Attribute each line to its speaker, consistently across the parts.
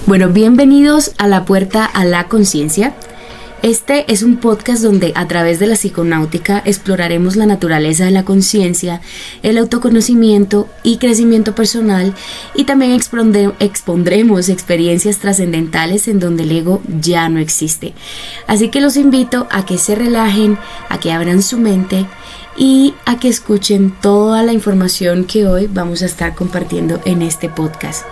Speaker 1: Bueno, bienvenidos a La Puerta a la Conciencia. Este es un podcast donde a través de la psiconáutica exploraremos la naturaleza de la conciencia, el autoconocimiento y crecimiento personal, y también expondremos experiencias trascendentales en donde el ego ya no existe. Así que los invito a que se relajen, a que abran su mente y a que escuchen toda la información que hoy vamos a estar compartiendo en este podcast.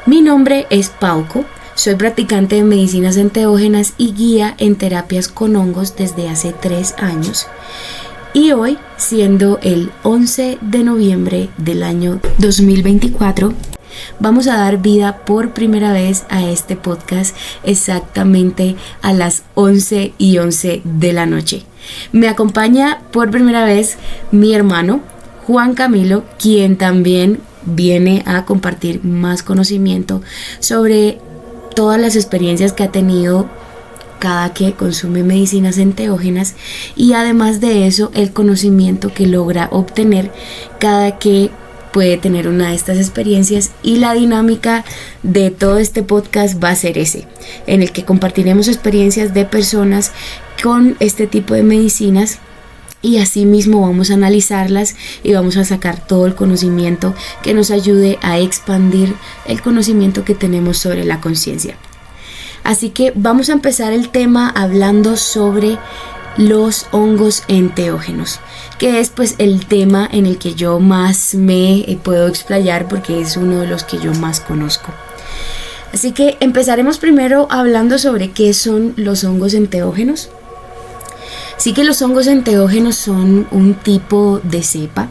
Speaker 1: Mi nombre es Pauco. Soy practicante de medicinas enteógenas y guía en terapias con hongos desde hace 3 años. Y hoy, siendo el 11 de noviembre del año 2024, vamos a dar vida por primera vez a este podcast exactamente a las 11:11 de la noche. Me acompaña por primera vez mi hermano Juan Camilo, quien también viene a compartir más conocimiento sobre todas las experiencias que ha tenido cada que consume medicinas enteógenas, y además de eso el conocimiento que logra obtener cada que puede tener una de estas experiencias. Y la dinámica de todo este podcast va a ser ese, en el que compartiremos experiencias de personas con este tipo de medicinas, y así mismo vamos a analizarlas y vamos a sacar todo el conocimiento que nos ayude a expandir el conocimiento que tenemos sobre la conciencia. Así que vamos a empezar el tema hablando sobre los hongos enteógenos, que es pues el tema en el que yo más me puedo explayar porque es uno de los que yo más conozco. Así que empezaremos primero hablando sobre qué son los hongos enteógenos. Sí, que los hongos enteógenos son un tipo de cepa.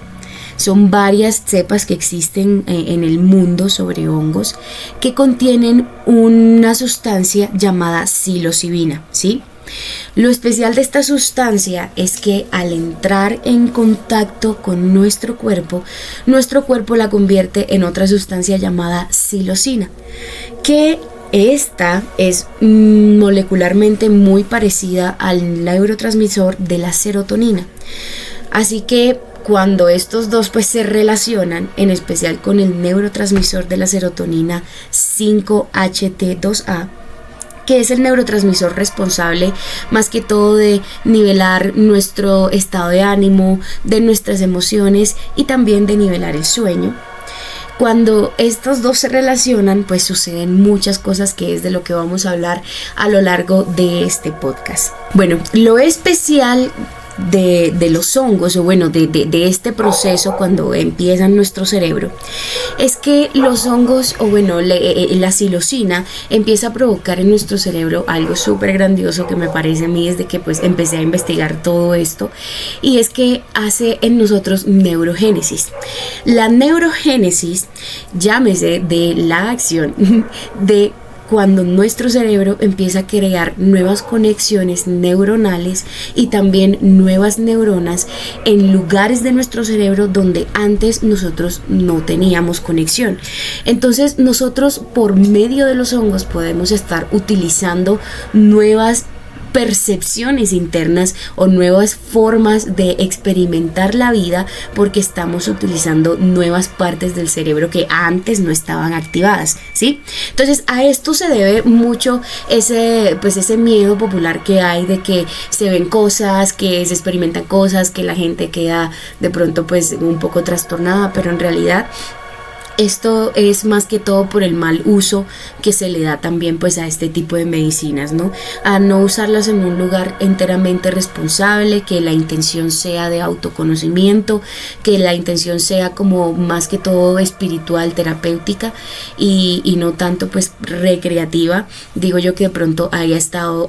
Speaker 1: Son varias cepas que existen en el mundo sobre hongos que contienen una sustancia llamada psilocibina, ¿sí? Lo especial de esta sustancia es que al entrar en contacto con nuestro cuerpo la convierte en otra sustancia llamada psilocina, que esta es molecularmente muy parecida al neurotransmisor de la serotonina. Así que cuando estos dos pues se relacionan, en especial con el neurotransmisor de la serotonina 5-HT2A, que es el neurotransmisor responsable más que todo de nivelar nuestro estado de ánimo, de nuestras emociones y también de nivelar el sueño. Cuando estos dos se relacionan, pues suceden muchas cosas, que es de lo que vamos a hablar a lo largo de este podcast. Bueno, lo especial de los hongos, o bueno, de este proceso cuando empieza en nuestro cerebro, es que los hongos, o bueno, la psilocina empieza a provocar en nuestro cerebro algo súper grandioso que me parece a mí desde que pues empecé a investigar todo esto, y es que hace en nosotros neurogénesis. La neurogénesis, llámese de la acción de cuando nuestro cerebro empieza a crear nuevas conexiones neuronales y también nuevas neuronas en lugares de nuestro cerebro donde antes nosotros no teníamos conexión. Entonces nosotros, por medio de los hongos, podemos estar utilizando nuevas percepciones internas o nuevas formas de experimentar la vida, porque estamos utilizando nuevas partes del cerebro que antes no estaban activadas, ¿sí? Entonces a esto se debe mucho ese miedo popular que hay de que se ven cosas, que se experimentan cosas, que la gente queda de pronto pues un poco trastornada, pero en realidad esto es más que todo por el mal uso que se le da también pues a este tipo de medicinas, ¿no? A no usarlas en un lugar enteramente responsable, que la intención sea de autoconocimiento, que la intención sea como más que todo espiritual, terapéutica y no tanto pues recreativa. Digo yo que de pronto ahí ha estado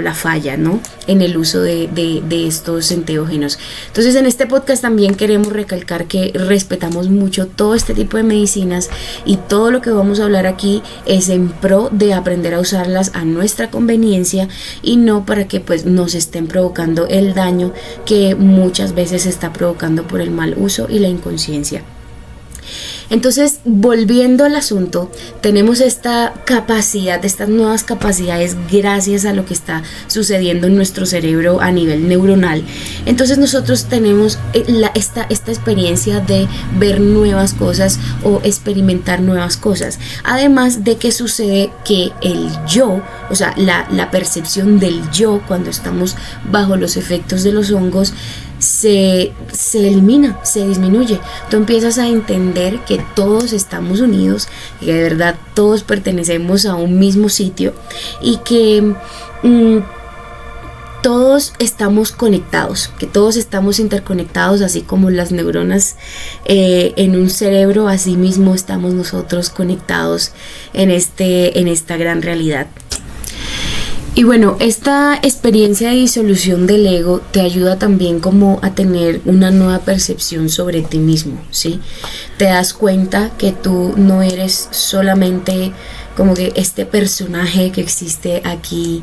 Speaker 1: la falla, ¿no? En el uso de estos enteógenos. Entonces en este podcast también queremos recalcar que respetamos mucho todo este tipo de medicinas, y todo lo que vamos a hablar aquí es en pro de aprender a usarlas a nuestra conveniencia y no para que pues nos estén provocando el daño que muchas veces se está provocando por el mal uso y la inconsciencia. Entonces, volviendo al asunto, tenemos esta capacidad, estas nuevas capacidades gracias a lo que está sucediendo en nuestro cerebro a nivel neuronal. Entonces nosotros tenemos esta experiencia de ver nuevas cosas o experimentar nuevas cosas. Además de que sucede que el yo, o sea, la percepción del yo cuando estamos bajo los efectos de los hongos, se elimina, se disminuye. Tú empiezas a entender que todos estamos unidos, que de verdad todos pertenecemos a un mismo sitio y que todos estamos conectados, que todos estamos interconectados, así como las neuronas en un cerebro, así mismo estamos nosotros conectados en esta gran realidad. Y bueno, esta experiencia de disolución del ego te ayuda también como a tener una nueva percepción sobre ti mismo, ¿sí? Te das cuenta que tú no eres solamente como que este personaje que existe aquí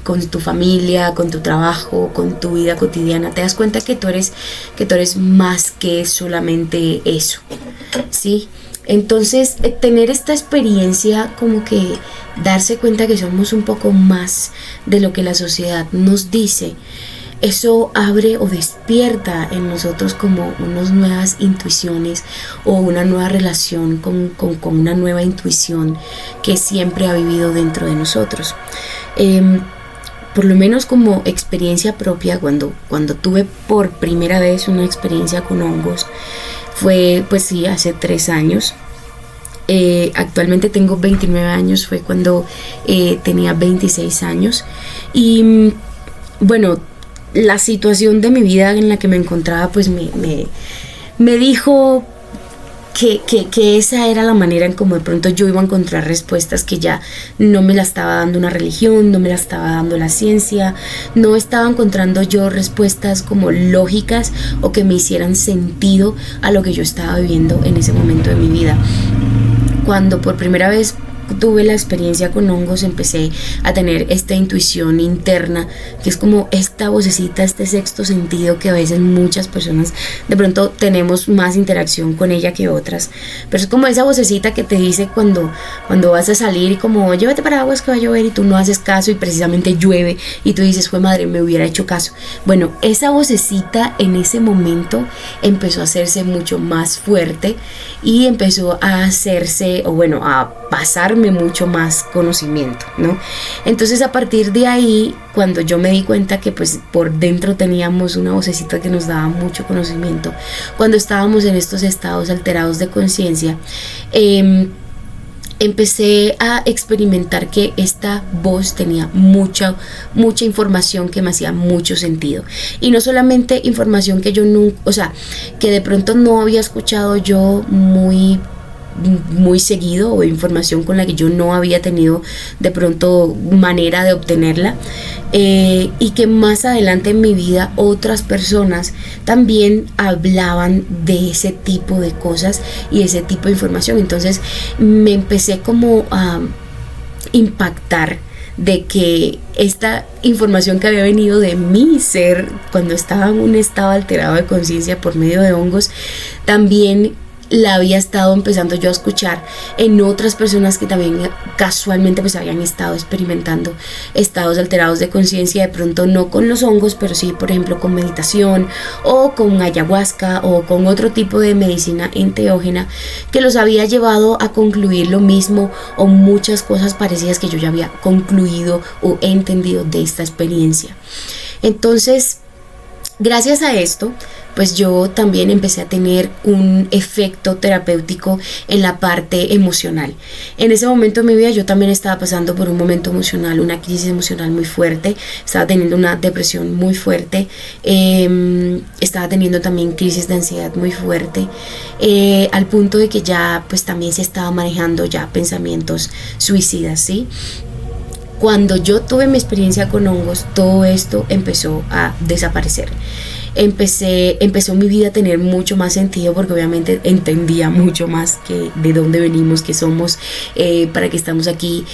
Speaker 1: con tu familia, con tu trabajo, con tu vida cotidiana. Te das cuenta que tú eres más que solamente eso, ¿sí? Entonces, tener esta experiencia, como que darse cuenta que somos un poco más de lo que la sociedad nos dice, eso abre o despierta en nosotros como unas nuevas intuiciones o una nueva relación con una nueva intuición que siempre ha vivido dentro de nosotros. Por lo menos como experiencia propia, cuando tuve por primera vez una experiencia con hongos, fue pues sí, hace 3 años. Actualmente tengo 29 años, fue cuando tenía 26 años. Y bueno, la situación de mi vida en la que me encontraba pues me dijo que esa era la manera en cómo de pronto yo iba a encontrar respuestas, que ya no me la estaba dando una religión, no me la estaba dando la ciencia, no estaba encontrando yo respuestas como lógicas o que me hicieran sentido a lo que yo estaba viviendo en ese momento de mi vida. Cuando por primera vez tuve la experiencia con hongos, empecé a tener esta intuición interna, que es como esta vocecita, este sexto sentido que a veces muchas personas de pronto tenemos más interacción con ella que otras, pero es como esa vocecita que te dice cuando vas a salir y como llévate paraguas que va a llover y tú no haces caso y precisamente llueve y tú dices, fue madre, me hubiera hecho caso. Bueno, esa vocecita en ese momento empezó a hacerse mucho más fuerte y empezó a hacerse, o bueno, a pasarme mucho más conocimiento, ¿no? Entonces a partir de ahí, cuando yo me di cuenta que pues por dentro teníamos una vocecita que nos daba mucho conocimiento, cuando estábamos en estos estados alterados de conciencia, empecé a experimentar que esta voz tenía mucha información que me hacía mucho sentido, y no solamente información que yo nunca, o sea, que de pronto no había escuchado yo muy seguido, o información con la que yo no había tenido de pronto manera de obtenerla, y que más adelante en mi vida otras personas también hablaban de ese tipo de cosas y ese tipo de información. Entonces me empecé como a impactar de que esta información que había venido de mi ser cuando estaba en un estado alterado de conciencia por medio de hongos, también la había estado empezando yo a escuchar en otras personas que también casualmente pues habían estado experimentando estados alterados de conciencia, de pronto no con los hongos, pero sí, por ejemplo, con meditación o con ayahuasca o con otro tipo de medicina enteógena, que los había llevado a concluir lo mismo o muchas cosas parecidas que yo ya había concluido o entendido de esta experiencia. Entonces, gracias a esto, pues yo también empecé a tener un efecto terapéutico en la parte emocional. En ese momento de mi vida yo también estaba pasando por un momento emocional, una crisis emocional muy fuerte, estaba teniendo una depresión muy fuerte, estaba teniendo también crisis de ansiedad muy fuerte, al punto de que ya pues también se estaba manejando ya pensamientos suicidas, ¿sí? Cuando yo tuve mi experiencia con hongos, todo esto empezó a desaparecer. empezó mi vida a tener mucho más sentido, porque obviamente entendía mucho más que de dónde venimos, qué somos, para qué estamos aquí.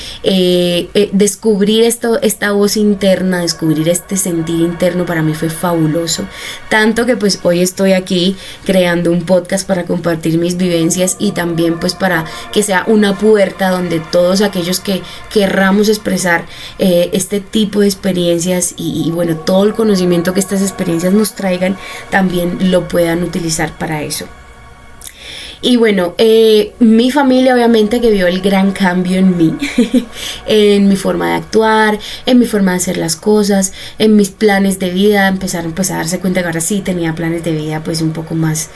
Speaker 1: Descubrir esta voz interna, descubrir este sentir interno para mí fue fabuloso, tanto que pues hoy estoy aquí creando un podcast para compartir mis vivencias y también pues para que sea una puerta donde todos aquellos que querramos expresar este tipo de experiencias y bueno, todo el conocimiento que estas experiencias nos traigan, también lo puedan utilizar para eso. Y bueno, mi familia obviamente que vio el gran cambio en mí, en mi forma de actuar, en mi forma de hacer las cosas, en mis planes de vida. Empezaron pues a darse cuenta que ahora sí tenía planes de vida pues un poco más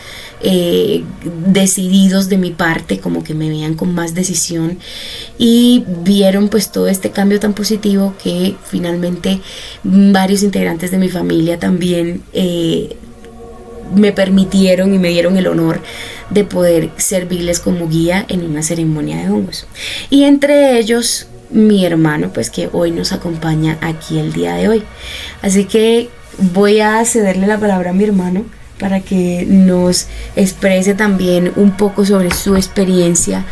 Speaker 1: decididos de mi parte, como que me veían con más decisión, y vieron pues todo este cambio tan positivo que finalmente varios integrantes de mi familia también me permitieron y me dieron el honor de poder servirles como guía en una ceremonia de hongos. Y entre ellos mi hermano, pues que hoy nos acompaña aquí el día de hoy. Así que voy a cederle la palabra a mi hermano para que nos exprese también un poco sobre su experiencia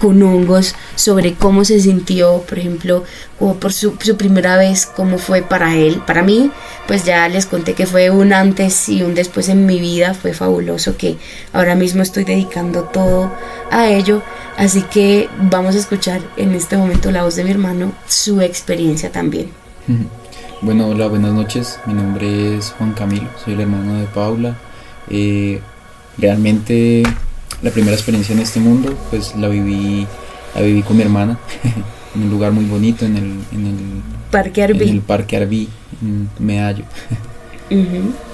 Speaker 1: con hongos, sobre cómo se sintió, por ejemplo, como por su primera vez, cómo fue para él. Para mí, pues ya les conté que fue un antes y un después en mi vida, fue fabuloso, que ahora mismo estoy dedicando todo a ello. Así que vamos a escuchar en este momento la voz de mi hermano, su experiencia también.
Speaker 2: Bueno, hola, buenas noches. Mi nombre es Juan Camilo, soy el hermano de Paula. Realmente la primera experiencia en este mundo pues la viví con mi hermana en un lugar muy bonito, en el
Speaker 1: Parque Arví.
Speaker 2: En el Parque Arví, en Medallo.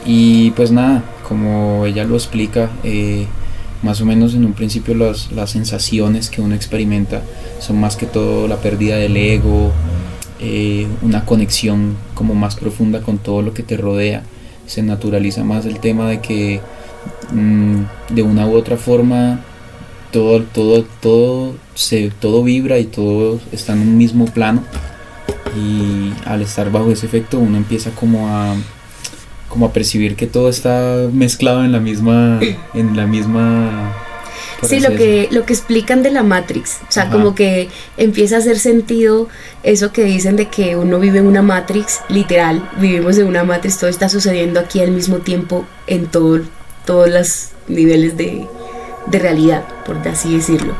Speaker 2: Y pues nada, como ella lo explica, más o menos en un principio las sensaciones que uno experimenta son más que todo la pérdida del ego, una conexión como más profunda con todo lo que te rodea. Se naturaliza más el tema de que de una u otra forma todo vibra y todo está en un mismo plano, y al estar bajo ese efecto uno empieza como a percibir que todo está mezclado en la misma
Speaker 1: sí, lo que explican de la Matrix, o sea,
Speaker 2: Ajá.
Speaker 1: Como que empieza a hacer sentido eso que dicen de que uno vive en una Matrix, literal, vivimos en una Matrix, todo está sucediendo aquí al mismo tiempo en todos los niveles de realidad, por así decirlo.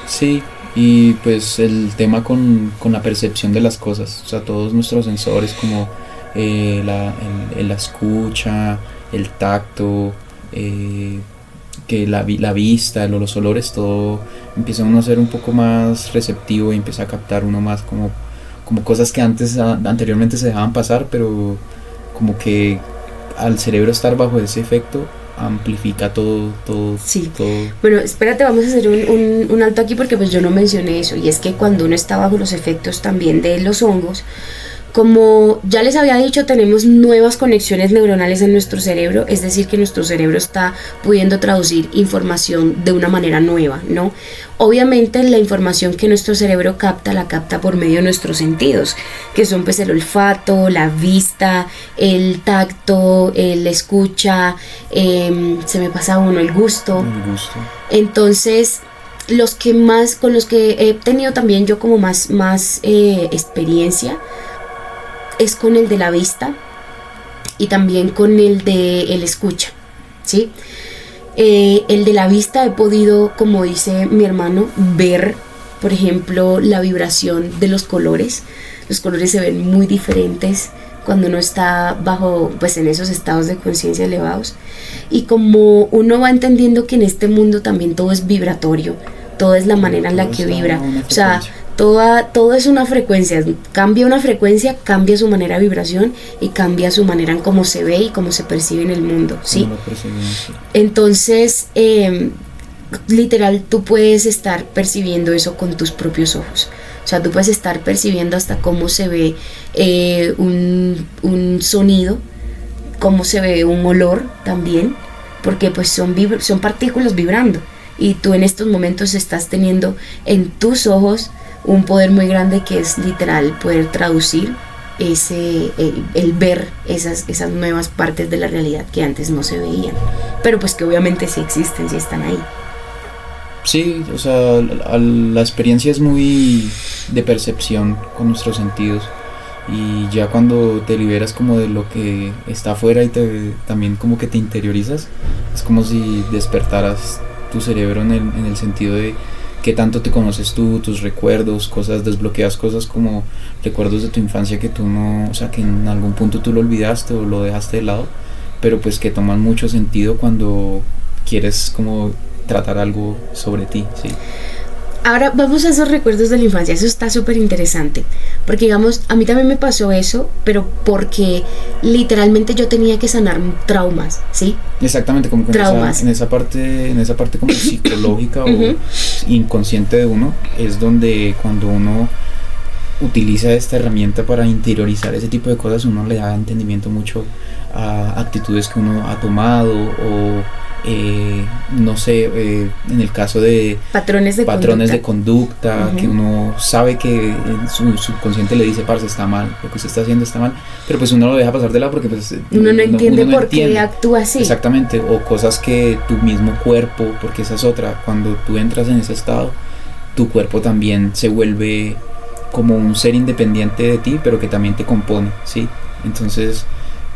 Speaker 2: Sí, y pues el tema con la percepción de las cosas, o sea, todos nuestros sensores como la escucha, el tacto, que la vista, los olores, todo empieza uno a ser un poco más receptivo y empieza a captar uno más como cosas que anteriormente se dejaban pasar, pero como que al cerebro estar bajo ese efecto amplifica todo.
Speaker 1: Sí.
Speaker 2: Todo.
Speaker 1: Bueno, espérate, vamos a hacer un alto aquí porque pues yo no mencioné eso, y es que cuando uno está bajo los efectos también de los hongos, como ya les había dicho, tenemos nuevas conexiones neuronales en nuestro cerebro, es decir, que nuestro cerebro está pudiendo traducir información de una manera nueva, ¿no? Obviamente la información que nuestro cerebro capta, la capta por medio de nuestros sentidos, que son pues el olfato, la vista, el tacto, el escucha, se me pasa uno, el gusto. Entonces, con los que he tenido también yo como más experiencia es con el de la vista y también con el de el escucha, ¿sí? El de la vista he podido, como dice mi hermano, ver, por ejemplo, la vibración de los colores. Los colores se ven muy diferentes cuando uno está bajo, pues en esos estados de conciencia elevados. Y como uno va entendiendo que en este mundo también todo es vibratorio, todo es la manera en la que vibra, o sea, todo es una frecuencia, cambia una frecuencia, cambia su manera de vibración y cambia su manera en cómo se ve y cómo se percibe en el mundo, ¿sí? Entonces, literal, tú puedes estar percibiendo eso con tus propios ojos. O sea, tú puedes estar percibiendo hasta cómo se ve un sonido, cómo se ve un olor también, porque pues son partículas vibrando. Y tú en estos momentos estás teniendo en tus ojos un poder muy grande que es literal poder traducir el ver esas nuevas partes de la realidad que antes no se veían, pero pues que obviamente sí existen, sí están ahí.
Speaker 2: Sí, o sea, la experiencia es muy de percepción con nuestros sentidos, y ya cuando te liberas como de lo que está afuera y también como que te interiorizas, es como si despertaras tu cerebro en el sentido de qué tanto te conoces tú, tus recuerdos, desbloqueas cosas como recuerdos de tu infancia que tú no, o sea, que en algún punto tú lo olvidaste o lo dejaste de lado, pero pues que toman mucho sentido cuando quieres como tratar algo sobre ti, ¿sí?
Speaker 1: Ahora vamos a esos recuerdos de la infancia, eso está súper interesante, porque digamos, a mí también me pasó eso, pero porque literalmente yo tenía que sanar traumas, ¿sí?
Speaker 2: Exactamente, como que
Speaker 1: traumas.
Speaker 2: En esa parte como psicológica o inconsciente de uno, es donde cuando uno utiliza esta herramienta para interiorizar ese tipo de cosas, uno le da entendimiento mucho a actitudes que uno ha tomado o no sé, en el caso de patrones de conducta, que uno sabe que su subconsciente le dice, parce, está mal, lo que usted está haciendo está mal, pero pues uno lo deja pasar de lado porque pues
Speaker 1: uno no entiende por qué actúa así.
Speaker 2: Exactamente, o cosas que tu mismo cuerpo, porque esa es otra, cuando tú entras en ese estado, tu cuerpo también se vuelve como un ser independiente de ti, pero que también te compone, ¿sí? Entonces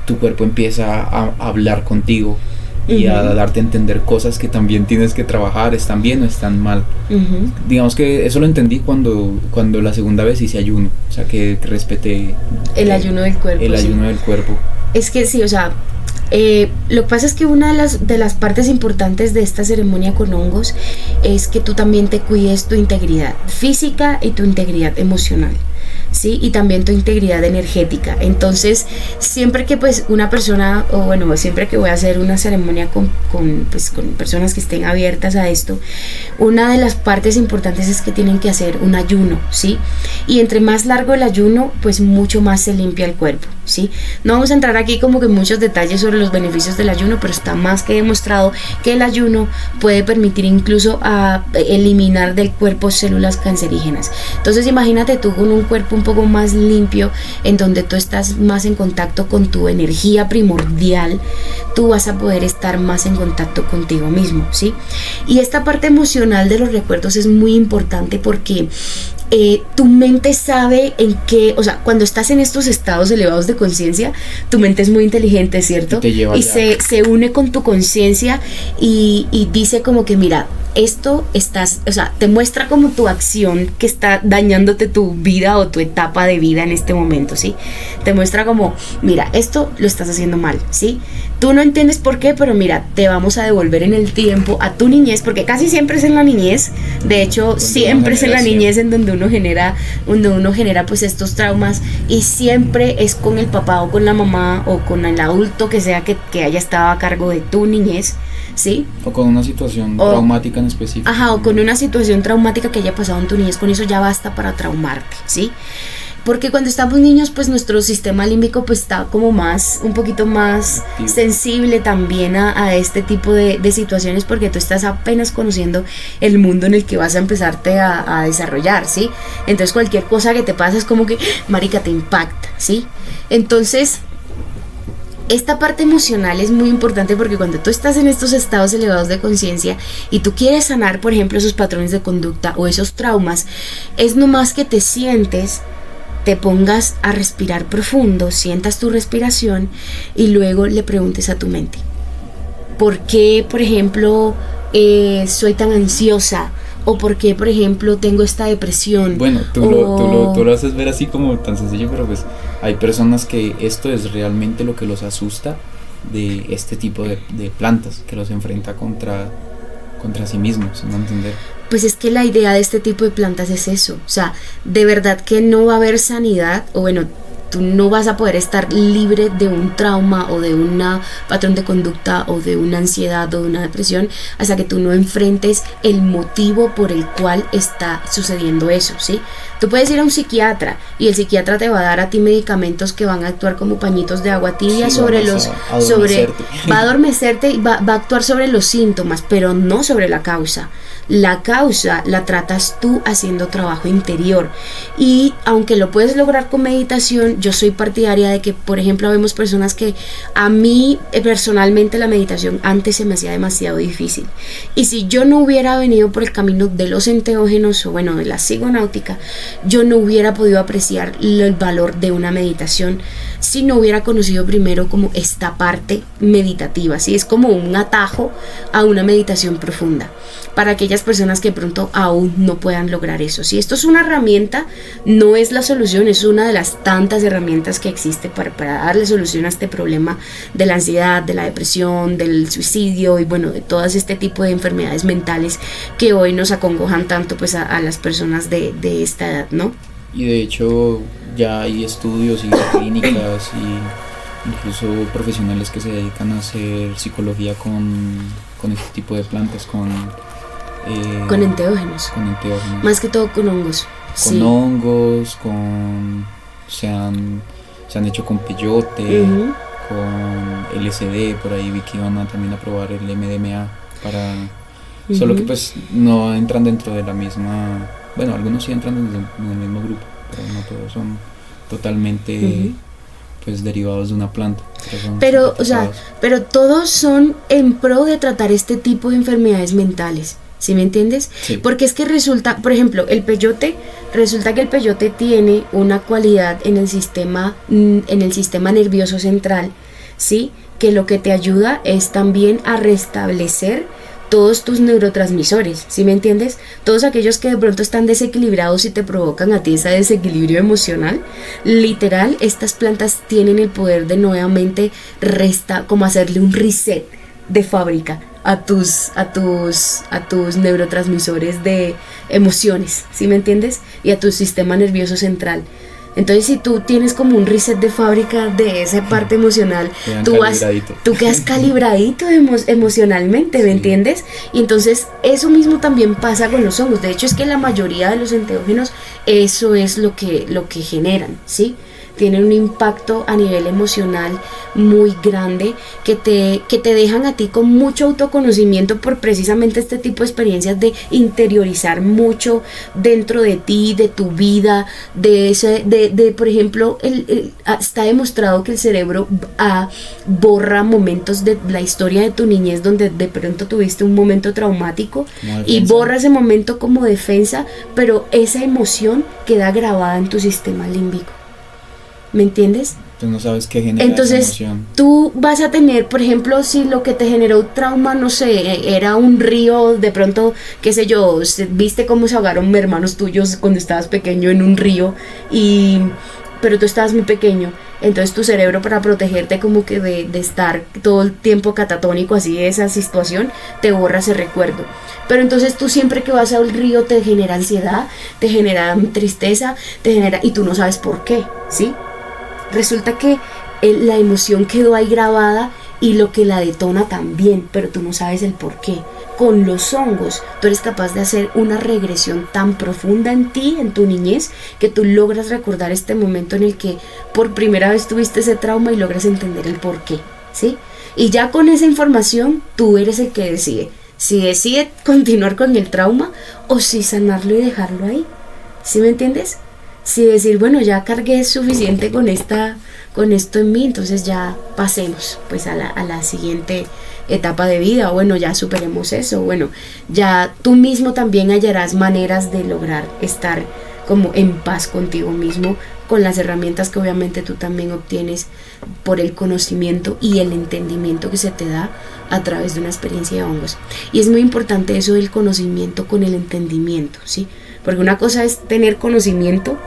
Speaker 2: tu cuerpo empieza a hablar contigo y a darte a entender cosas que también tienes que trabajar, están bien o están mal. Digamos que eso lo entendí cuando la segunda vez hice ayuno, o sea, que respeté
Speaker 1: el ayuno del cuerpo.
Speaker 2: El ayuno del cuerpo.
Speaker 1: Es que sí, o sea, lo que pasa es que una de las partes importantes de esta ceremonia con hongos es que tú también te cuides tu integridad física y tu integridad emocional, ¿sí? Y también tu integridad energética. Entonces, siempre que pues una persona, o bueno, siempre que voy a hacer una ceremonia con personas que estén abiertas a esto, una de las partes importantes es que tienen que hacer un ayuno, ¿sí? Y entre más largo el ayuno, pues mucho más se limpia el cuerpo, ¿sí? No vamos a entrar aquí como que en muchos detalles sobre los beneficios del ayuno, pero está más que demostrado que el ayuno puede permitir incluso a eliminar del cuerpo células cancerígenas. Entonces, imagínate tú con un cuerpo un poco más limpio, en donde tú estás más en contacto con tu energía primordial, tú vas a poder estar más en contacto contigo mismo, ¿sí? Y esta parte emocional de los recuerdos es muy importante porque tu mente sabe en qué, o sea, cuando estás en estos estados elevados de conciencia, tu mente es muy inteligente, ¿cierto? Y se une con tu conciencia y dice como que, mira, esto o sea, te muestra como tu acción que está dañándote tu vida o tu etapa de vida en este momento, ¿sí? Te muestra como, mira, esto lo estás haciendo mal, ¿sí? Tú no entiendes por qué, pero mira, te vamos a devolver en el tiempo a tu niñez, porque casi siempre es en la niñez, de hecho, siempre es en la niñez en donde uno genera pues estos traumas, y siempre es con el papá o con la mamá o con el adulto que sea que haya estado a cargo de tu niñez, ¿sí?
Speaker 2: O con una situación traumática en específico.
Speaker 1: Ajá, o con una situación traumática que haya pasado en tu niñez, con eso ya basta para traumarte, ¿sí? Porque cuando estamos niños, pues nuestro sistema límbico pues está como un poquito más sensible también a este tipo de situaciones, porque tú estás apenas conociendo el mundo en el que vas a empezarte a desarrollar, ¿sí? Entonces cualquier cosa que te pasa es como que, marica, te impacta, ¿sí? Entonces, esta parte emocional es muy importante porque cuando tú estás en estos estados elevados de conciencia y tú quieres sanar, por ejemplo, esos patrones de conducta o esos traumas, es nomás que te sientes, te pongas a respirar profundo, sientas tu respiración y luego le preguntes a tu mente, ¿por qué, por ejemplo, soy tan ansiosa? ¿O por qué, por ejemplo, tengo esta depresión?
Speaker 2: Bueno, tú lo haces ver así como tan sencillo, pero pues hay personas que esto es realmente lo que los asusta de este tipo de plantas, que los enfrenta contra sí mismos, ¿no? Entender.
Speaker 1: Pues es que la idea de este tipo de plantas es eso, o sea, de verdad que no va a haber sanidad, o bueno, tú no vas a poder estar libre de un trauma o de un patrón de conducta o de una ansiedad o de una depresión hasta que tú no enfrentes el motivo por el cual está sucediendo eso, ¿sí? Tú puedes ir a un psiquiatra y el psiquiatra te va a dar a ti medicamentos que van a actuar como pañitos de agua tibia, sí, va a adormecerte y va a actuar sobre los síntomas, pero no sobre la causa. La causa la tratas tú haciendo trabajo interior, y aunque lo puedes lograr con meditación, yo soy partidaria de que, por ejemplo, vemos personas que a mí personalmente la meditación antes se me hacía demasiado difícil. Y si yo no hubiera venido por el camino de los enteógenos o bueno, de la psiconáutica, yo no hubiera podido apreciar el valor de una meditación si no hubiera conocido primero como esta parte meditativa, ¿sí? Es como un atajo a una meditación profunda para aquellas personas que de pronto aún no puedan lograr eso. Si esto es una herramienta, no es la solución, es una de las tantas herramientas que existe para darle solución a este problema de la ansiedad, de la depresión, del suicidio y bueno, de todas este tipo de enfermedades mentales que hoy nos acongojan tanto pues a las personas de esta edad, ¿no?
Speaker 2: Y de hecho ya hay estudios y clínicas y incluso profesionales que se dedican a hacer psicología con este tipo de plantas, con
Speaker 1: enteógenos.
Speaker 2: Con enteógenos.
Speaker 1: Más que todo con hongos.
Speaker 2: Con sí. Hongos, se han hecho con peyote, con LSD, por ahí vi que iban también a probar el MDMA para... Solo que pues no entran dentro de la misma... Bueno, algunos sí entran en el mismo grupo, pero no todos son totalmente pues derivados de una planta.
Speaker 1: Pero todos son en pro de tratar este tipo de enfermedades mentales. ¿Sí me entiendes?
Speaker 2: Sí.
Speaker 1: Porque es que resulta, por ejemplo, resulta que el peyote tiene una cualidad en el sistema nervioso central, ¿sí? Que lo que te ayuda es también a restablecer todos tus neurotransmisores, ¿sí me entiendes? Todos aquellos que de pronto están desequilibrados y te provocan a ti ese desequilibrio emocional, literal, estas plantas tienen el poder de nuevamente como hacerle un reset de fábrica a tus neurotransmisores de emociones, ¿sí me entiendes? Y a tu sistema nervioso central. Entonces si tú tienes como un reset de fábrica de esa parte emocional, tú quedas calibradito emocionalmente, ¿me entiendes? Y entonces eso mismo también pasa con los hongos. De hecho es que la mayoría de los enteógenos eso es lo que generan, ¿sí? Tienen un impacto a nivel emocional muy grande que te dejan a ti con mucho autoconocimiento por precisamente este tipo de experiencias de interiorizar mucho dentro de ti, de tu vida, por ejemplo, está demostrado que el cerebro borra momentos de la historia de tu niñez donde de pronto tuviste un momento traumático y borra ese momento como defensa, pero esa emoción queda grabada en tu sistema límbico. ¿Me entiendes?
Speaker 2: Tú no sabes qué genera
Speaker 1: entonces,
Speaker 2: esa emoción.
Speaker 1: Tú vas a tener, por ejemplo, si lo que te generó trauma, no sé, era un río, de pronto, qué sé yo, viste cómo se ahogaron hermanos tuyos cuando estabas pequeño en un río, pero tú estabas muy pequeño, entonces tu cerebro para protegerte como que de estar todo el tiempo catatónico así de esa situación, te borra ese recuerdo. Pero entonces tú siempre que vas al río te genera ansiedad, te genera tristeza, y tú no sabes por qué, ¿sí? Resulta que la emoción quedó ahí grabada y lo que la detona también, pero tú no sabes el por qué. Con los hongos, tú eres capaz de hacer una regresión tan profunda en ti, en tu niñez, que tú logras recordar este momento en el que por primera vez tuviste ese trauma y logras entender el por qué, ¿sí? Y ya con esa información, tú eres el que decide. Si decide continuar con el trauma o si sanarlo y dejarlo ahí, ¿sí me entiendes? Si decir, bueno, ya cargué suficiente con esto en mí, entonces ya pasemos pues a la siguiente etapa de vida, bueno, ya superemos eso, bueno, ya tú mismo también hallarás maneras de lograr estar como en paz contigo mismo, con las herramientas que obviamente tú también obtienes por el conocimiento y el entendimiento que se te da a través de una experiencia de hongos. Y es muy importante eso del conocimiento con el entendimiento, ¿sí? Porque una cosa es tener conocimiento,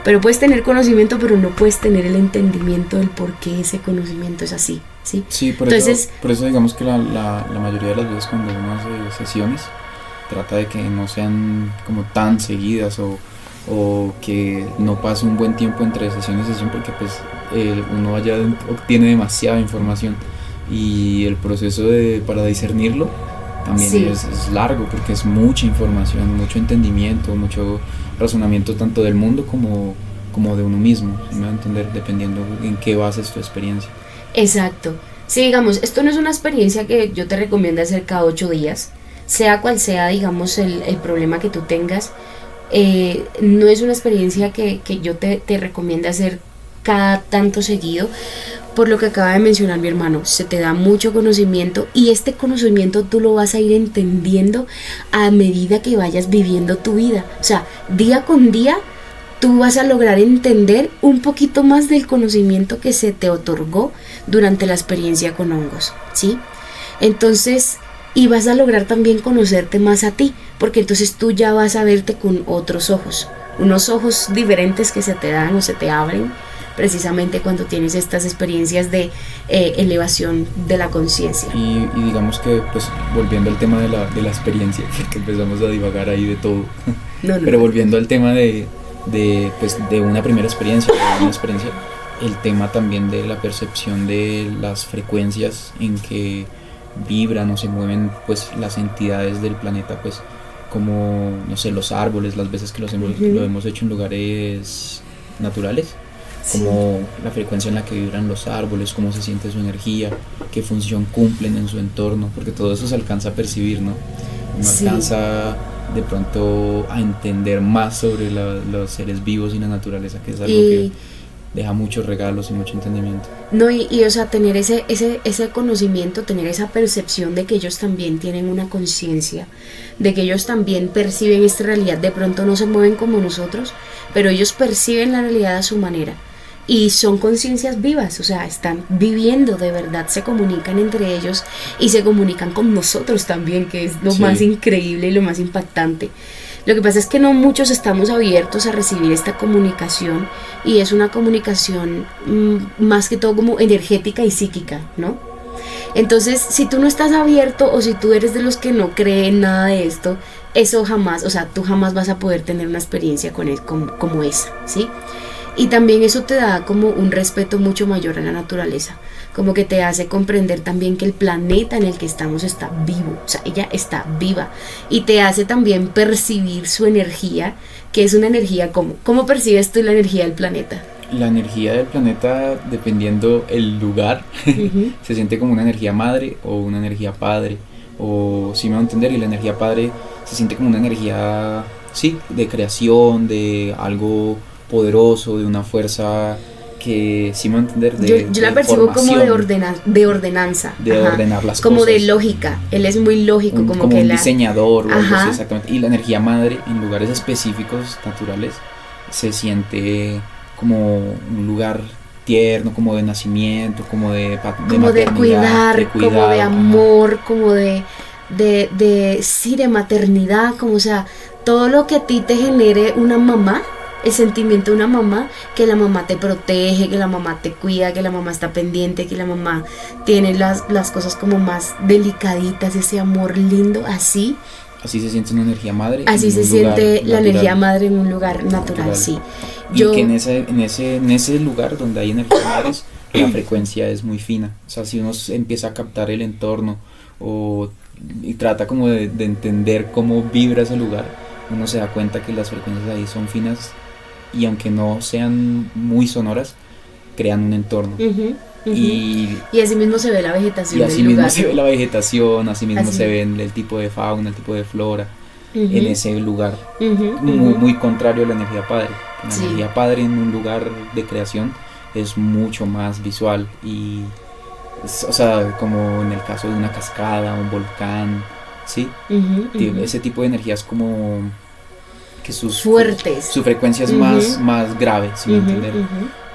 Speaker 1: pero puedes tener conocimiento, pero no puedes tener el entendimiento del por qué ese conocimiento es así, ¿sí?
Speaker 2: Sí, por eso digamos que la mayoría de las veces cuando uno hace sesiones, trata de que no sean como tan seguidas o que no pase un buen tiempo entre sesión y sesión, porque pues uno ya obtiene demasiada información y el proceso para discernirlo también sí. es largo, porque es mucha información, mucho entendimiento, mucho razonamiento tanto del mundo como de uno mismo, ¿sí me va a entender? Dependiendo en qué bases tu experiencia.
Speaker 1: Exacto. Sí, digamos, esto no es una experiencia que yo te recomiendo hacer cada 8 días, sea cual sea, digamos, el problema que tú tengas. No es una experiencia que yo te recomiendo hacer cada tanto seguido, por lo que acaba de mencionar mi hermano. Se te da mucho conocimiento y este conocimiento tú lo vas a ir entendiendo a medida que vayas viviendo tu vida. O sea, día con día tú vas a lograr entender un poquito más del conocimiento que se te otorgó durante la experiencia con hongos, ¿sí? Entonces, y vas a lograr también conocerte más a ti, porque entonces tú ya vas a verte con otros ojos, unos ojos diferentes que se te dan o se te abren precisamente cuando tienes estas experiencias de elevación de la conciencia.
Speaker 2: Y digamos que, pues, volviendo al tema de la experiencia, porque empezamos a divagar ahí de todo, pero volviendo al tema pues, de una primera experiencia, el tema también de la percepción de las frecuencias en que vibran o se mueven, pues, las entidades del planeta, pues, como, no sé, los árboles, las veces que lo hemos hecho en lugares naturales, como la frecuencia en la que vibran los árboles, cómo se siente su energía, qué función cumplen en su entorno, porque todo eso se alcanza a percibir, ¿no? Uno alcanza de pronto a entender más sobre los seres vivos y la naturaleza, que es algo que deja muchos regalos y mucho entendimiento.
Speaker 1: No, y o sea, tener ese conocimiento, tener esa percepción de que ellos también tienen una conciencia, de que ellos también perciben esta realidad. De pronto no se mueven como nosotros, pero ellos perciben la realidad a su manera. Y son conciencias vivas, o sea, están viviendo de verdad, se comunican entre ellos y se comunican con nosotros también, que es lo más increíble y lo más impactante. Lo que pasa es que no muchos estamos abiertos a recibir esta comunicación, y es una comunicación más que todo como energética y psíquica, ¿no? Entonces, si tú no estás abierto o si tú eres de los que no creen nada de esto, eso jamás, o sea, tú jamás vas a poder tener una experiencia como esa, ¿sí? Y también eso te da como un respeto mucho mayor a la naturaleza, como que te hace comprender también que el planeta en el que estamos está vivo, o sea, ella está viva, y te hace también percibir su energía, que es una energía como, ¿cómo percibes tú la energía del planeta?
Speaker 2: La energía del planeta, dependiendo el lugar, se siente como una energía madre o una energía padre, o si me va a entender, y la energía padre se siente como una energía, sí, de creación, de algo poderoso, de una fuerza que, si me va a entender,
Speaker 1: yo la percibo como de ordenanza,
Speaker 2: de ordenar las
Speaker 1: como
Speaker 2: cosas,
Speaker 1: de lógica. Él es muy lógico, como que
Speaker 2: un diseñador o algo así, exactamente. Y la energía madre en lugares específicos naturales se siente como un lugar tierno, como de nacimiento, como de
Speaker 1: cuidar, como de amor, como de maternidad, como, o sea, todo lo que a ti te genere una mamá, el sentimiento de una mamá, que la mamá te protege, que la mamá te cuida, que la mamá está pendiente, que la mamá tiene las cosas como más delicaditas, ese amor lindo, así
Speaker 2: se siente una energía madre.
Speaker 1: Así se siente la energía madre en un lugar natural, sí.
Speaker 2: Y que en ese lugar donde hay energías madres, la frecuencia es muy fina. O sea, si uno empieza a captar el entorno y trata como de entender cómo vibra ese lugar, uno se da cuenta que las frecuencias ahí son finas, y aunque no sean muy sonoras, crean un entorno. Y
Speaker 1: así mismo se ve la vegetación.
Speaker 2: Y así mismo se ve la vegetación, así mismo se ve el tipo de fauna, el tipo de flora en ese lugar. Muy contrario a la energía padre. La energía padre en un lugar de creación es mucho más visual, y o sea, como en el caso de una cascada, un volcán, ¿sí? Ese tipo de energías como que
Speaker 1: fuertes.
Speaker 2: Su frecuencia es más grave, ¿sí me entiendes?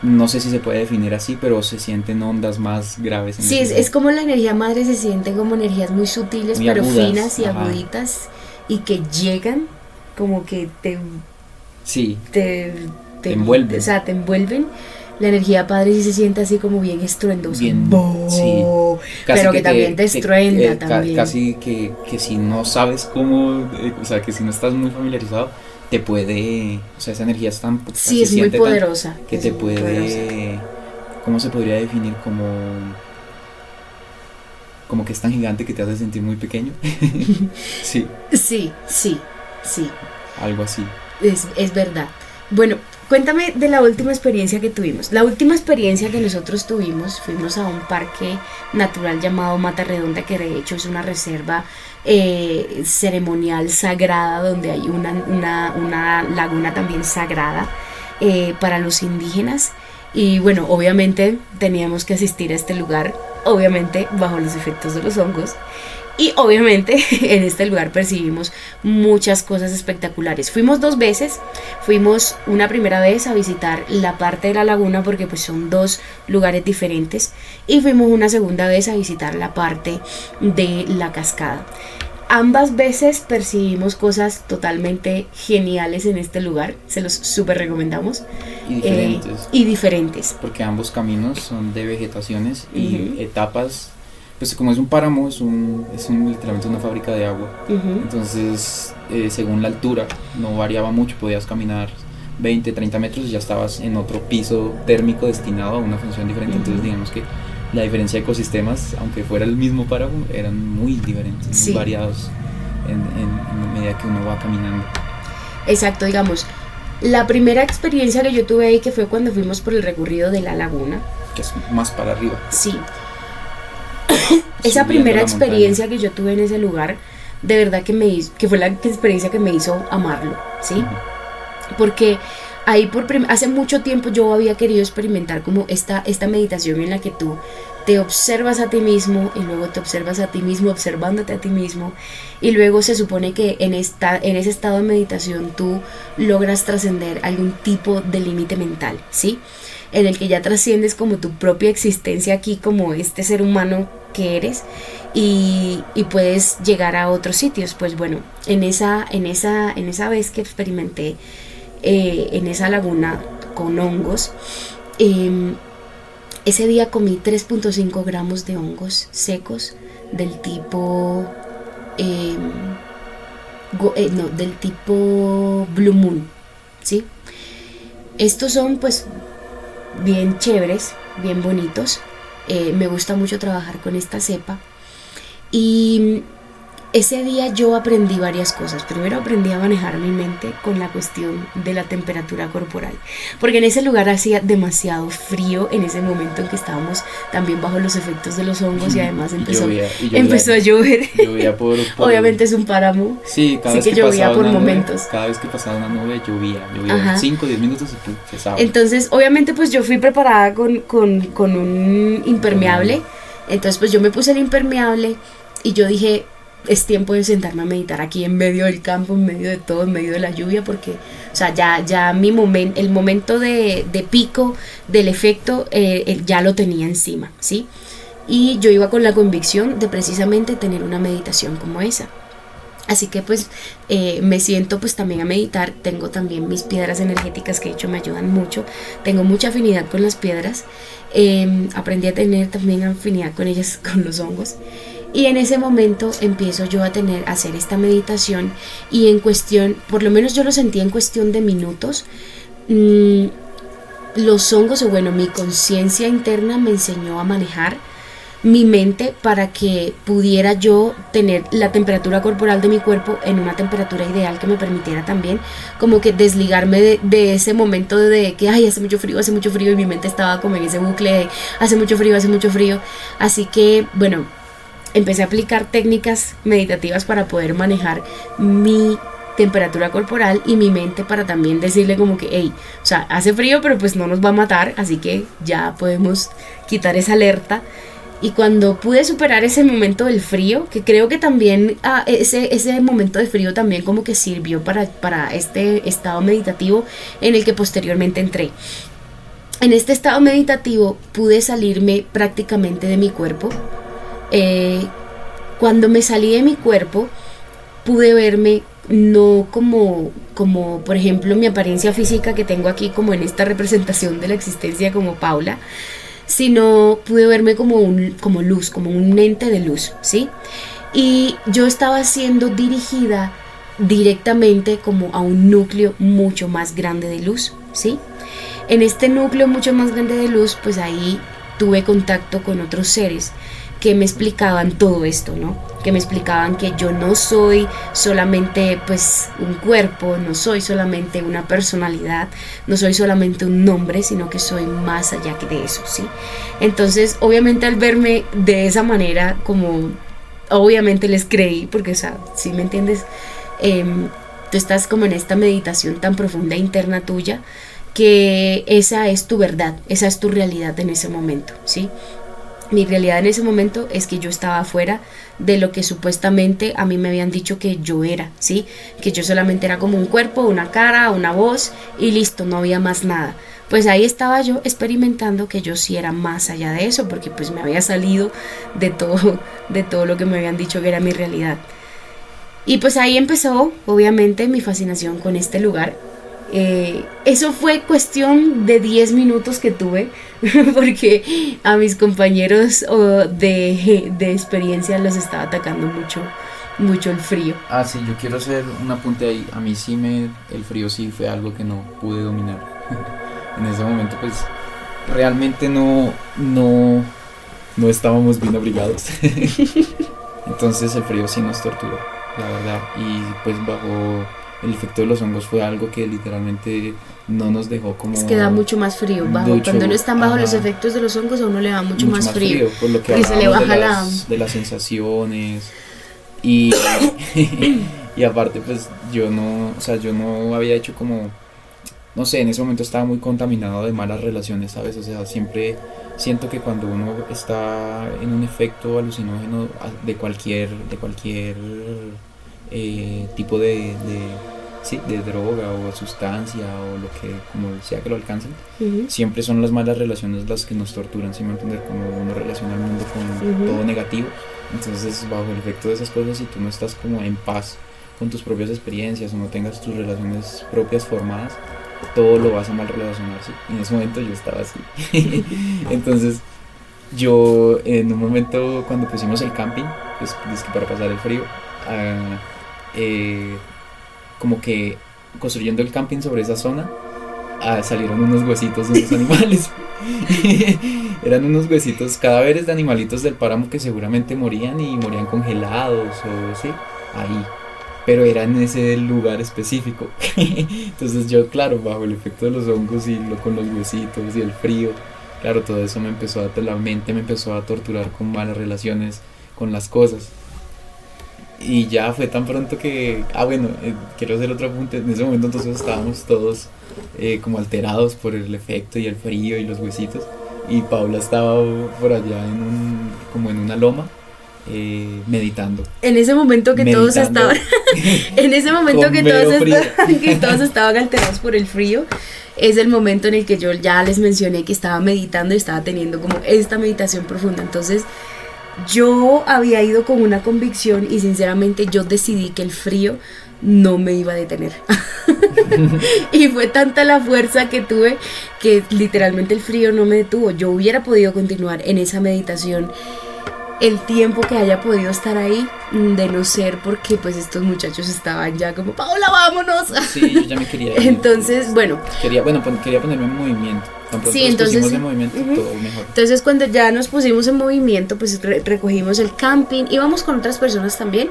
Speaker 2: No sé si se puede definir así, pero se sienten ondas más graves.
Speaker 1: Sí, es como la energía madre se siente como energías muy sutiles, muy pero agudas, finas y aguditas, y que llegan como que te envuelven. O sea, te envuelven. La energía padre sí se siente así como bien estruendosa. Pero que también te estruenda también.
Speaker 2: Casi que si no sabes cómo, o sea, que si no estás muy familiarizado, te puede, o sea, esa energía es tan,
Speaker 1: sí, es muy poderosa,
Speaker 2: que te puede, ¿cómo se podría definir? Como que es tan gigante que te hace sentir muy pequeño. Sí, algo así.
Speaker 1: Es verdad. Bueno, cuéntame de la última experiencia que tuvimos. La última experiencia que nosotros tuvimos, fuimos a un parque natural llamado Mata Redonda, que de hecho es una reserva ceremonial sagrada, donde hay una laguna también sagrada para los indígenas. Y bueno, obviamente teníamos que asistir a este lugar, obviamente bajo los efectos de los hongos. Y obviamente en este lugar percibimos muchas cosas espectaculares. Fuimos 2 veces, fuimos una primera vez a visitar la parte de la laguna porque pues son 2 lugares diferentes, y fuimos una segunda vez a visitar la parte de la cascada. Ambas veces percibimos cosas totalmente geniales en este lugar, se los súper recomendamos.
Speaker 2: Y diferentes.
Speaker 1: Y diferentes.
Speaker 2: Porque ambos caminos son de vegetaciones y etapas. Pues como es un páramo, es literalmente una fábrica de agua. Entonces, según la altura, no variaba mucho, podías caminar 20, 30 metros y ya estabas en otro piso térmico destinado a una función diferente. Entonces digamos que la diferencia de ecosistemas, aunque fuera el mismo páramo, eran muy diferentes, muy variados en medida que uno va caminando.
Speaker 1: Exacto, digamos, la primera experiencia que yo tuve ahí, que fue cuando fuimos por el recorrido de la laguna.
Speaker 2: Que es más para arriba.
Speaker 1: Sí. Esa primera experiencia que yo tuve en ese lugar, de verdad que fue la experiencia que me hizo amarlo, ¿sí? Porque ahí hace mucho tiempo yo había querido experimentar como esta meditación en la que tú te observas a ti mismo y luego te observas a ti mismo observándote a ti mismo, y luego se supone que en ese estado de meditación tú logras trascender algún tipo de límite mental, ¿sí? En el que ya trasciendes como tu propia existencia aquí como este ser humano que eres, y puedes llegar a otros sitios. Pues bueno, en esa vez que experimenté en esa laguna con hongos, ese día comí 3.5 gramos de hongos secos del tipo del tipo Blue Moon, ¿sí? Estos son pues bien chéveres, bien bonitos. Me gusta mucho trabajar con esta cepa. Y ese día yo aprendí varias cosas. Primero aprendí a manejar mi mente con la cuestión de la temperatura corporal, porque en ese lugar hacía demasiado frío en ese momento en que estábamos también bajo los efectos de los hongos, y además empezó a llover.
Speaker 2: Llovía por
Speaker 1: obviamente es un páramo.
Speaker 2: Sí, cada vez
Speaker 1: que llovía por momentos.
Speaker 2: Cada vez que pasaba una nube llovía 5 o 10 minutos y cesaba.
Speaker 1: Entonces obviamente pues yo fui preparada con un impermeable. Entonces pues yo me puse el impermeable y yo dije, es tiempo de sentarme a meditar aquí en medio del campo, en medio de todo, en medio de la lluvia, porque, o sea, ya el momento de pico del efecto ya lo tenía encima, ¿sí? Y yo iba con la convicción de precisamente tener una meditación como esa. Así que pues me siento pues también a meditar. Tengo también mis piedras energéticas que de hecho me ayudan mucho. Tengo mucha afinidad con las piedras. Aprendí a tener también afinidad con ellas, con los hongos. Y en ese momento empiezo yo a hacer esta meditación, y en cuestión, por lo menos yo lo sentí en cuestión de minutos, los hongos, o bueno, mi conciencia interna me enseñó a manejar mi mente para que pudiera yo tener la temperatura corporal de mi cuerpo en una temperatura ideal que me permitiera también como que desligarme de ese momento de que ay, hace mucho frío, y mi mente estaba como en ese bucle de hace mucho frío. Así que bueno, empecé a aplicar técnicas meditativas para poder manejar mi temperatura corporal y mi mente, para también decirle como que hey, o sea, hace frío pero pues no nos va a matar, así que ya podemos quitar esa alerta. Y cuando pude superar ese momento del frío, que creo que también ese momento de frío también como que sirvió para este estado meditativo en el que posteriormente entré. En este estado meditativo pude salirme prácticamente de mi cuerpo. Cuando me salí de mi cuerpo pude verme no como por ejemplo mi apariencia física que tengo aquí como en esta representación de la existencia como Paula, sino pude verme como luz, como un ente de luz, ¿sí? Y yo estaba siendo dirigida directamente como a un núcleo mucho más grande de luz, ¿sí? En este núcleo mucho más grande de luz, pues ahí tuve contacto con otros seres que me explicaban todo esto, ¿no? Que me explicaban que yo no soy solamente pues un cuerpo, no soy solamente una personalidad, no soy solamente un nombre, sino que soy más allá de eso, ¿sí? Entonces, obviamente al verme de esa manera, como obviamente les creí, porque, o sea, ¿sí me entiendes? Tú estás como en esta meditación tan profunda interna tuya, que esa es tu verdad, esa es tu realidad en ese momento, ¿sí? Mi realidad en ese momento es que yo estaba fuera de lo que supuestamente a mí me habían dicho que yo era, ¿sí? Que yo solamente era como un cuerpo, una cara, una voz y listo, no había más nada. Pues ahí estaba yo experimentando que yo sí era más allá de eso, porque pues me había salido de todo lo que me habían dicho que era mi realidad. Y pues ahí empezó, obviamente, mi fascinación con este lugar. Eso fue cuestión de 10 minutos que tuve, porque a mis compañeros de experiencia los estaba atacando mucho el frío.
Speaker 2: Ah, sí, yo quiero hacer un apunte ahí. A mí sí el frío sí fue algo que no pude dominar. En ese momento pues realmente no estábamos bien abrigados. Entonces el frío sí nos torturó, la verdad. Y pues bajo el efecto de los hongos fue algo que literalmente no nos dejó como...
Speaker 1: Es que da mucho más frío. Cuando uno está bajo los efectos de los hongos a uno le da mucho más frío.
Speaker 2: Por lo que
Speaker 1: se le baja
Speaker 2: de las sensaciones. Y aparte pues yo no había hecho como... No sé, en ese momento estaba muy contaminado de malas relaciones, ¿sabes? O sea, siempre siento que cuando uno está en un efecto alucinógeno de cualquier tipo de droga o sustancia o lo que, como sea que lo alcancen, siempre son las malas relaciones las que nos torturan, ¿sí me entiendes? Como uno relaciona el mundo con todo negativo. Entonces, bajo el efecto de esas cosas, si tú no estás como en paz con tus propias experiencias o no tengas tus relaciones propias formadas, todo lo vas a mal relacionar, ¿sí? En ese momento yo estaba así. Entonces yo en un momento cuando pusimos el camping, pues para pasar el frío, como que construyendo el camping sobre esa zona, salieron unos huesitos de unos animales. Eran unos huesitos, cadáveres de animalitos del páramo que seguramente morían congelados o sí, ahí. Pero era en ese lugar específico. Entonces yo, claro, bajo el efecto de los hongos y con los huesitos y el frío, claro, todo eso la mente me empezó a torturar con malas relaciones con las cosas. Y ya fue tan pronto que, quiero hacer otro apunte. En ese momento entonces estábamos todos como alterados por el efecto y el frío y los huesitos. Y Paula estaba por allá como en una loma. Meditando.
Speaker 1: En ese momento que todos estaban que todos estaban alterados por el frío, es el momento en el que yo ya les mencioné que estaba meditando y estaba teniendo como esta meditación profunda. Entonces yo había ido con una convicción y sinceramente yo decidí que el frío no me iba a detener. Y fue tanta la fuerza que tuve que literalmente el frío no me detuvo. Yo hubiera podido continuar en esa meditación el tiempo que haya podido estar ahí, de no ser porque pues estos muchachos estaban ya como Paula, vámonos.
Speaker 2: Sí, yo ya me quería ir.
Speaker 1: Entonces,
Speaker 2: quería ponerme en movimiento.
Speaker 1: Sí, entonces
Speaker 2: pusimos en movimiento, todo mejor.
Speaker 1: Entonces cuando ya nos pusimos en movimiento, pues recogimos el camping, íbamos con otras personas también.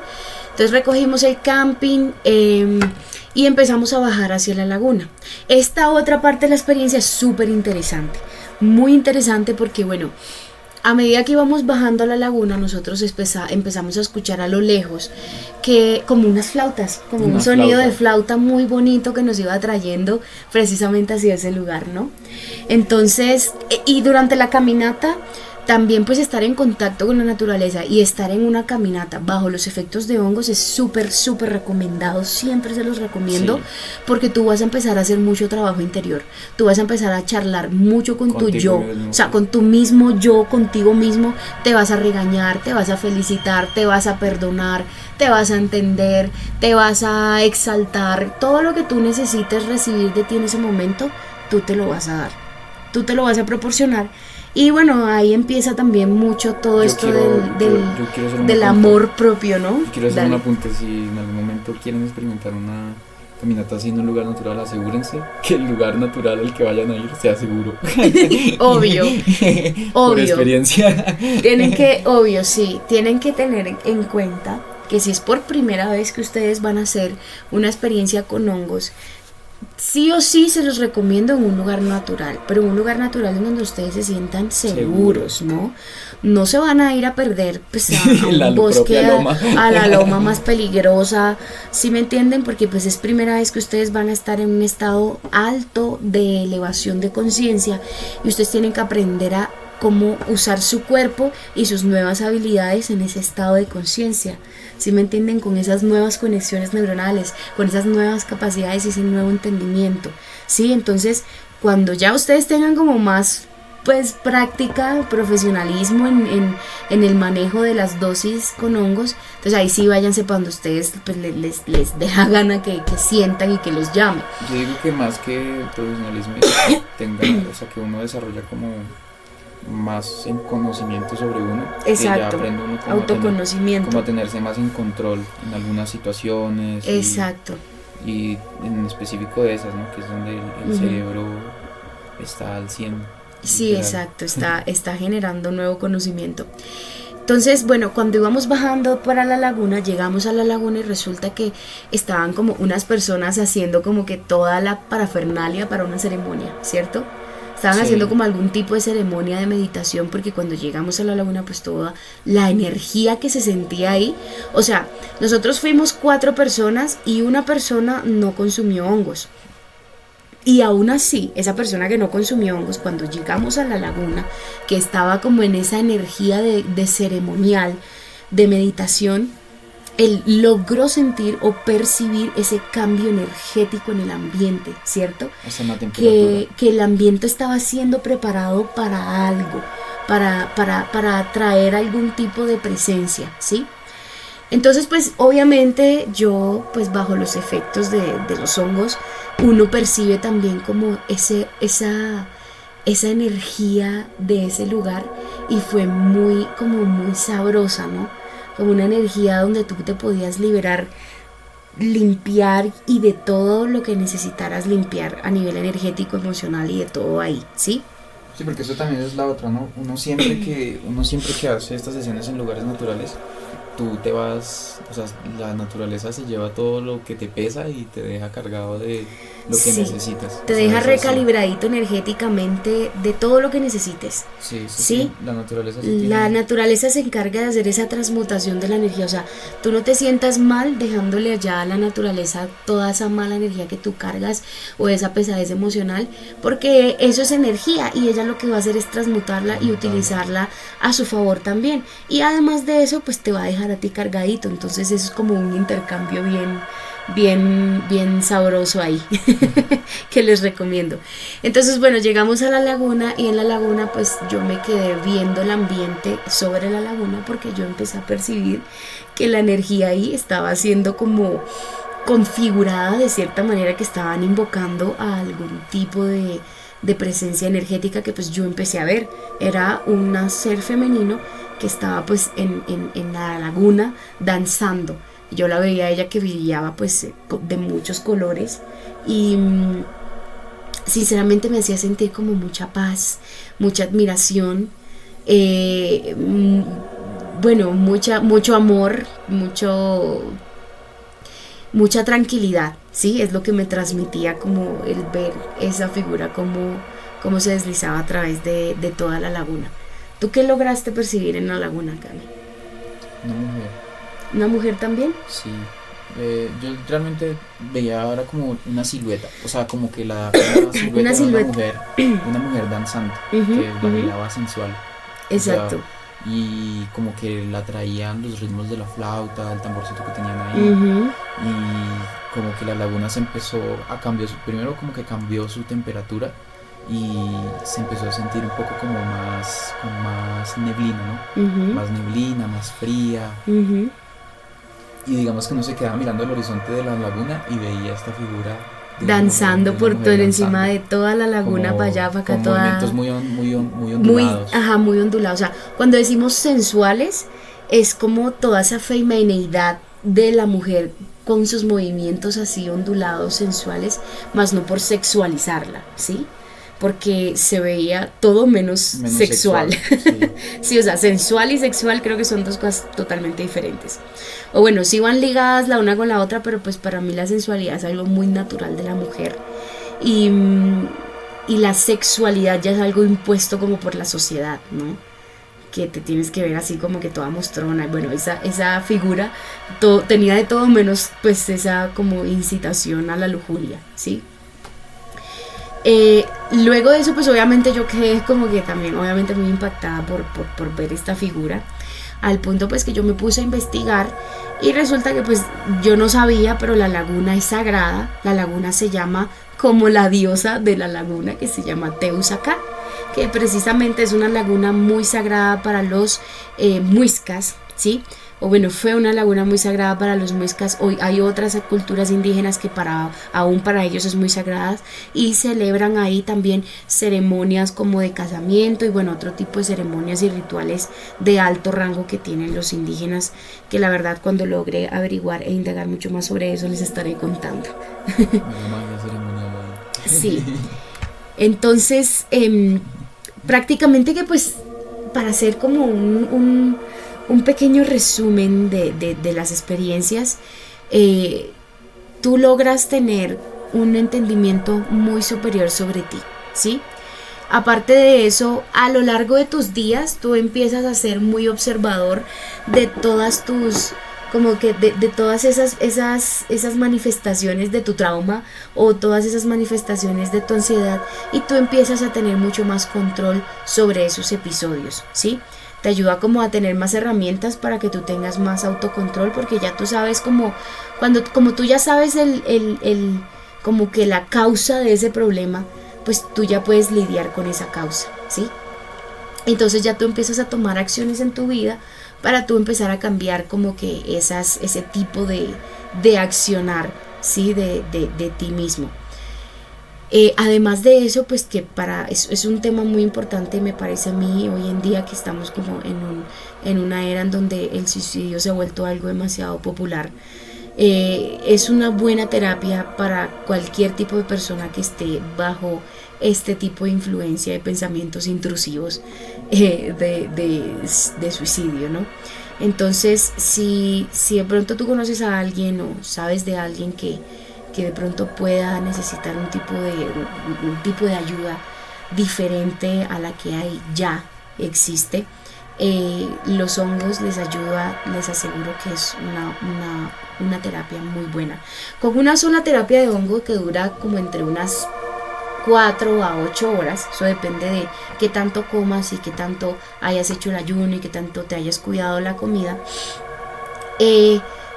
Speaker 1: Entonces recogimos el camping y empezamos a bajar hacia la laguna. Esta otra parte de la experiencia es súper interesante, muy interesante porque bueno, a medida que íbamos bajando a la laguna, nosotros empezamos a escuchar a lo lejos que como unas flautas, como un sonido de flauta muy bonito que nos iba trayendo precisamente hacia ese lugar, ¿no? Entonces, y durante la caminata, también pues estar en contacto con la naturaleza y estar en una caminata bajo los efectos de hongos es súper recomendado, siempre se los recomiendo, sí. Porque tú vas a empezar a hacer mucho trabajo interior, tú vas a empezar a charlar mucho con tu yo, o sea, con tu mismo yo, contigo mismo, te vas a regañar, te vas a felicitar, te vas a perdonar, te vas a entender, te vas a exaltar, todo lo que tú necesites recibir de ti en ese momento, tú te lo vas a dar, tú te lo vas a proporcionar. Y bueno, ahí empieza también mucho todo del amor propio, ¿no?
Speaker 2: Quiero hacer un apunte, si en algún momento quieren experimentar una caminata así en un lugar natural, asegúrense que el lugar natural al que vayan a ir sea seguro.
Speaker 1: Obvio.
Speaker 2: Por experiencia.
Speaker 1: Tienen que tener en cuenta que si es por primera vez que ustedes van a hacer una experiencia con hongos, sí o sí se los recomiendo en un lugar natural, pero un lugar natural en donde ustedes se sientan seguros, ¿no? No se van a ir a perder pues, a un bosque, a la loma más peligrosa, ¿sí me entienden? Porque pues es primera vez que ustedes van a estar en un estado alto de elevación de conciencia y ustedes tienen que aprender a cómo usar su cuerpo y sus nuevas habilidades en ese estado de conciencia. ¿Sí me entienden? Con esas nuevas conexiones neuronales, con esas nuevas capacidades y ese nuevo entendimiento. ¿Sí? Entonces, cuando ya ustedes tengan como más pues práctica, profesionalismo en el manejo de las dosis con hongos, entonces ahí sí váyanse para donde ustedes pues, les dé la gana que sientan y que los llamen.
Speaker 2: Yo digo que más que profesionalismo o sea, que uno desarrolla como más en conocimiento sobre uno.
Speaker 1: Exacto,
Speaker 2: que ya aprende uno como
Speaker 1: autoconocimiento.
Speaker 2: Como a tenerse más en control en algunas situaciones.
Speaker 1: Exacto.
Speaker 2: Y en específico de esas, ¿no? Que es donde el cerebro está al 100.
Speaker 1: Sí, literal. Exacto, está generando nuevo conocimiento. Entonces, bueno, cuando íbamos bajando para la laguna, llegamos a la laguna y resulta que estaban como unas personas haciendo como que toda la parafernalia para una ceremonia, ¿cierto? Estaban haciendo como algún tipo de ceremonia de meditación, porque cuando llegamos a la laguna, pues toda la energía que se sentía ahí, o sea, nosotros fuimos 4 personas y una persona no consumió hongos. Y aún así, esa persona que no consumió hongos, cuando llegamos a la laguna, que estaba como en esa energía de ceremonial, de meditación, él logró sentir o percibir ese cambio energético en el ambiente, ¿cierto? Que el ambiente estaba siendo preparado para algo, para atraer algún tipo de presencia, ¿sí? Entonces, pues obviamente yo, pues bajo los efectos de los hongos, uno percibe también como esa energía de ese lugar y fue muy sabrosa, ¿no? Como una energía donde tú te podías liberar, limpiar y de todo lo que necesitaras limpiar a nivel energético, emocional y de todo ahí, ¿sí?
Speaker 2: Sí, porque eso también es la otra, ¿no? Uno siempre que hace estas sesiones en lugares naturales, tú te vas, o sea, la naturaleza se lleva todo lo que te pesa y te deja cargado de lo que necesitas.
Speaker 1: Te deja recalibradito energéticamente de todo lo que necesites.
Speaker 2: Sí. La naturaleza
Speaker 1: La naturaleza se encarga de hacer esa transmutación de la energía, o sea, tú no te sientas mal dejándole allá a la naturaleza toda esa mala energía que tú cargas o esa pesadez emocional, porque eso es energía y ella lo que va a hacer es transmutarla y utilizarla a su favor también. Y además de eso, pues te va a dejar a ti cargadito, entonces eso es como un intercambio bien sabroso ahí que les recomiendo. Entonces, bueno, llegamos a la laguna y en la laguna pues yo me quedé viendo el ambiente sobre la laguna porque yo empecé a percibir que la energía ahí estaba siendo como configurada de cierta manera, que estaban invocando a algún tipo de presencia energética que pues yo empecé a ver. Era un ser femenino que estaba pues en la laguna danzando. Yo la veía a ella que brillaba pues de muchos colores y sinceramente me hacía sentir como mucha paz, mucha admiración, bueno, mucho amor, mucha tranquilidad, ¿sí? Es lo que me transmitía como el ver esa figura como se deslizaba a través de toda la laguna. ¿Tú qué lograste percibir en la laguna, Cami?
Speaker 2: Una mujer.
Speaker 1: ¿Una mujer también?
Speaker 2: Sí. Yo realmente veía ahora como una silueta, o sea, como que una silueta de una mujer danzante, que bailaba sensual.
Speaker 1: Exacto.
Speaker 2: O sea, y como que la traían los ritmos de la flauta, el tamborcito que tenían ahí, y como que la laguna se empezó a cambiar, primero como que cambió su temperatura y se empezó a sentir un poco como más neblina, ¿no? Más neblina, más fría. Y digamos que uno se quedaba mirando el horizonte de la laguna y veía esta figura
Speaker 1: danzando por todo encima de toda la laguna, para allá, para acá,
Speaker 2: con
Speaker 1: toda
Speaker 2: movimientos muy ondulados.
Speaker 1: Muy ondulados. O sea, cuando decimos sensuales, es como toda esa femineidad de la mujer con sus movimientos así ondulados, sensuales, más no por sexualizarla, ¿sí? Porque se veía todo menos sexual. Sí, o sea, sensual y sexual creo que son dos cosas totalmente diferentes. O bueno, sí van ligadas la una con la otra, pero pues para mí la sensualidad es algo muy natural de la mujer. y la sexualidad ya es algo impuesto como por la sociedad, ¿no? Que te tienes que ver así como que toda mostrona. Y bueno, esa figura tenía de todo menos pues esa como incitación a la lujuria, ¿sí? Luego de eso pues obviamente yo quedé como que también obviamente muy impactada por ver esta figura, al punto pues que yo me puse a investigar y resulta que pues yo no sabía, pero la laguna es sagrada. La laguna se llama como la diosa de la laguna, que se llama Teusaca, que precisamente es una laguna muy sagrada para los muiscas, ¿sí? O bueno, fue una laguna muy sagrada para los muiscas. Hoy hay otras culturas indígenas que aún para ellos es muy sagrada y celebran ahí también ceremonias como de casamiento y bueno, otro tipo de ceremonias y rituales de alto rango que tienen los indígenas, que la verdad cuando logre averiguar e indagar mucho más sobre eso les estaré contando. Sí. Entonces, prácticamente que pues para hacer como un pequeño resumen de las experiencias, tú logras tener un entendimiento muy superior sobre ti, ¿sí? Aparte de eso, a lo largo de tus días, tú empiezas a ser muy observador de todas tus, como que de todas esas manifestaciones de tu trauma o todas esas manifestaciones de tu ansiedad, y tú empiezas a tener mucho más control sobre esos episodios, ¿sí? Te ayuda como a tener más herramientas para que tú tengas más autocontrol, porque ya tú sabes como tú ya sabes como que la causa de ese problema, pues tú ya puedes lidiar con esa causa, ¿sí? Entonces ya tú empiezas a tomar acciones en tu vida para tú empezar a cambiar como que ese tipo de accionar, ¿sí? De ti mismo. Además de eso, pues que es un tema muy importante, me parece a mí, hoy en día que estamos como en una era en donde el suicidio se ha vuelto algo demasiado popular. Es una buena terapia para cualquier tipo de persona que esté bajo este tipo de influencia de pensamientos intrusivos de suicidio, ¿no? Entonces, si de pronto tú conoces a alguien o sabes de alguien que de pronto pueda necesitar un tipo de ayuda diferente a la que existe, los hongos les ayuda, les aseguro que es una terapia muy buena. Con una sola terapia de hongo que dura como entre unas 4 a 8 horas, eso depende de qué tanto comas y qué tanto hayas hecho el ayuno y qué tanto te hayas cuidado la comida.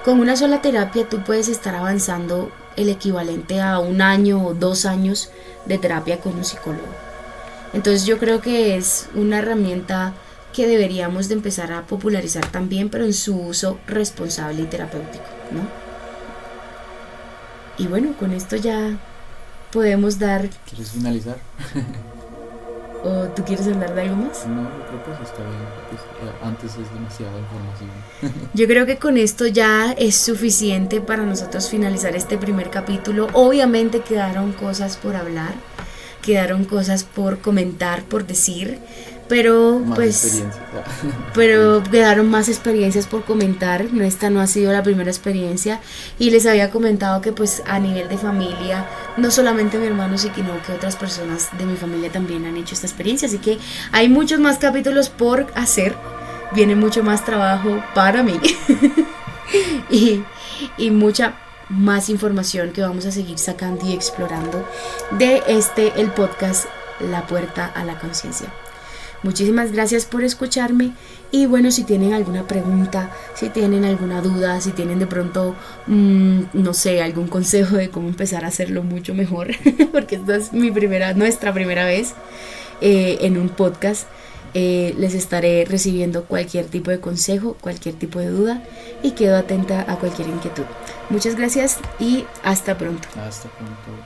Speaker 1: Con una sola terapia tú puedes estar avanzando el equivalente a 1 año o 2 años de terapia con un psicólogo. Entonces yo creo que es una herramienta que deberíamos de empezar a popularizar también, pero en su uso responsable y terapéutico, ¿no? Y bueno, con esto ya podemos dar...
Speaker 2: ¿Quieres finalizar?
Speaker 1: ¿O tú quieres hablar de algo más?
Speaker 2: No, yo creo que eso está bien. Pues, antes es demasiada información.
Speaker 1: Yo creo que con esto ya es suficiente para nosotros finalizar este primer capítulo. Obviamente quedaron cosas por hablar, quedaron cosas por comentar, por decir, pero
Speaker 2: más
Speaker 1: pues pero quedaron más experiencias por comentar. Esta no ha sido la primera experiencia, y les había comentado que pues a nivel de familia, no solamente mi hermano, sino que otras personas de mi familia también han hecho esta experiencia, así que hay muchos más capítulos por hacer, viene mucho más trabajo para mí y mucha más información que vamos a seguir sacando y explorando de el podcast La Puerta a la Conciencia. Muchísimas gracias por escucharme, y bueno, si tienen alguna pregunta, si tienen alguna duda, si tienen de pronto, no sé, algún consejo de cómo empezar a hacerlo mucho mejor, porque esta es nuestra primera vez en un podcast, les estaré recibiendo cualquier tipo de consejo, cualquier tipo de duda, y quedo atenta a cualquier inquietud. Muchas gracias y hasta pronto.
Speaker 2: Hasta pronto.